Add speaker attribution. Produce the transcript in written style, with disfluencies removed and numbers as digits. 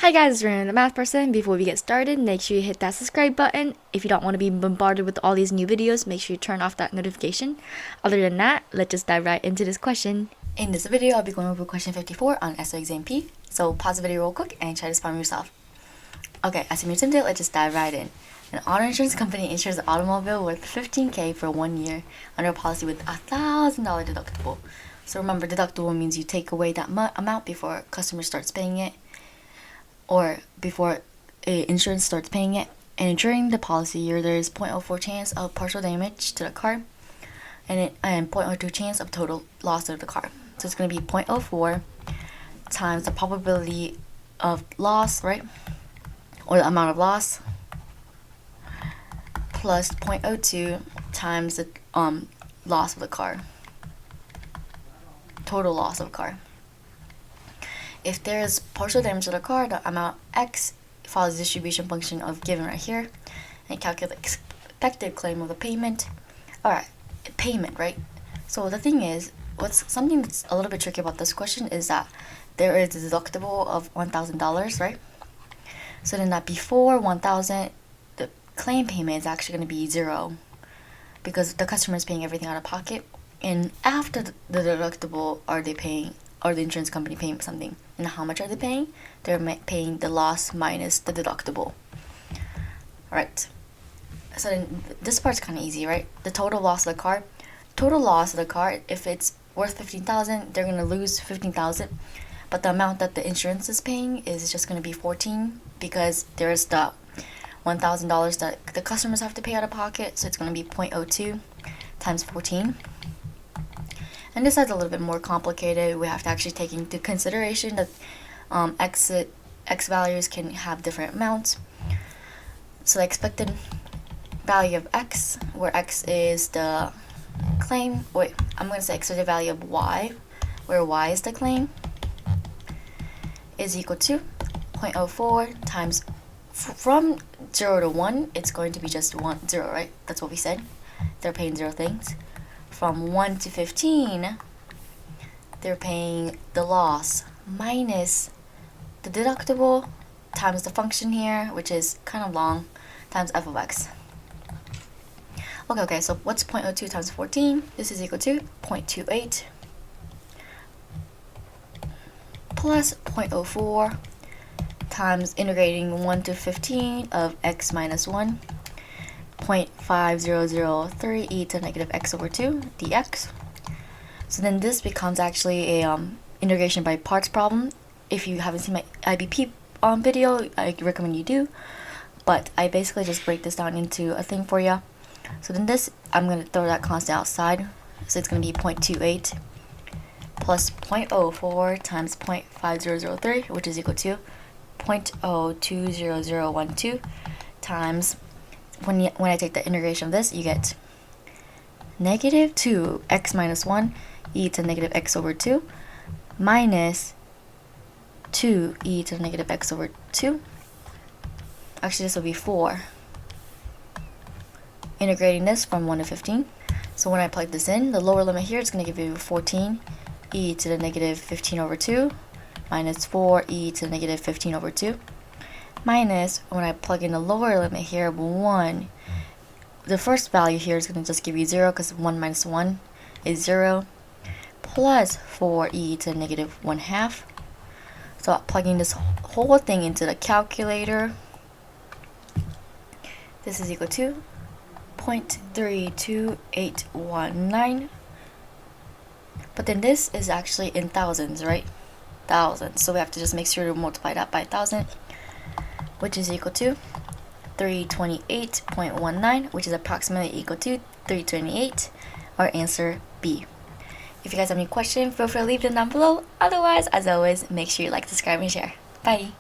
Speaker 1: Hi guys, it's the math person. Before we get started, make sure you hit that subscribe button. If you don't want to be bombarded with all these new videos, make sure you turn off that notification. Other than that, let's just dive right into this question. In this video, I'll be going over question 54 on SOA Exam P. So pause the video real quick and try to spot yourself. Okay, as you today, let's just dive right in. An auto insurance company insures an automobile worth $15,000 for 1 year under a policy with a $1,000 deductible. So remember, deductible means you take away that amount before a customer starts paying it, or before insurance starts paying it. And during the policy year, there is 0.04 chance of partial damage to the car, and 0.02 chance of total loss of the car. So it's going to be 0.04 times the probability of loss, right? Or the amount of loss, plus 0.02 times the loss of the car, total loss of the car. If there is partial damage to the car, the amount X follows the distribution function of given right here, and calculate the expected claim of the payment. Alright, payment, right? So the thing is, something that's a little bit tricky about this question is that there is a deductible of $1,000, right? So then that before $1,000, the claim payment is actually going to be zero because the customer is paying everything out of pocket. And after the deductible, are the insurance company paying something? And how much are they paying? They're paying the loss minus the deductible. Alright. So then this part's kind of easy, right? The total loss of the car. Total loss of the car, if it's worth $15,000, they're going to lose $15,000. But the amount that the insurance is paying is just going to be $14,000 because there's the $1,000 that the customers have to pay out of pocket. So it's going to be 0.02 times 14. And this side's a little bit more complicated. We have to actually take into consideration that X values can have different amounts. So the expected value of X, where X is the claim, I'm going to say expected value of Y, where Y is the claim, is equal to 0.04 times, from 0 to 1, it's going to be just 0, right? That's what we said. They're paying 0 things. From 1 to 15, they're paying the loss minus the deductible times the function here, which is kind of long, times f of x. Okay, so what's 0.02 times 14? This is equal to 0.28 plus 0.04 times integrating 1 to 15 of x minus 1. 0.5003 e to negative x over 2 dx. So then this becomes actually a integration by parts problem. If you haven't seen my IBP video, I recommend you do. But I basically just break this down into a thing for you. So then this, I'm going to throw that constant outside. So it's going to be 0.28 plus 0.04 times 0.5003, which is equal to 0.020012 times, when I take the integration of this, you get negative 2x minus 1 e to negative x over 2 minus 2 e to negative x over 2. Actually, this will be 4. Integrating this from 1 to 15. So when I plug this in, the lower limit here is going to give you 14 e to the negative 15 over 2 minus 4 e to the negative 15 over 2. Minus, when I plug in the lower limit here, 1. The first value here is going to just give you 0 because 1 minus 1 is 0. Plus 4e to the negative 1/2. So plugging this whole thing into the calculator, this is equal to 0.32819. But then this is actually in thousands, right? Thousands. So we have to just make sure to multiply that by 1,000. Which is equal to 328.19, which is approximately equal to 328, our answer B. If you guys have any questions, feel free to leave them down below. Otherwise, as always, make sure you like, subscribe, and share. Bye!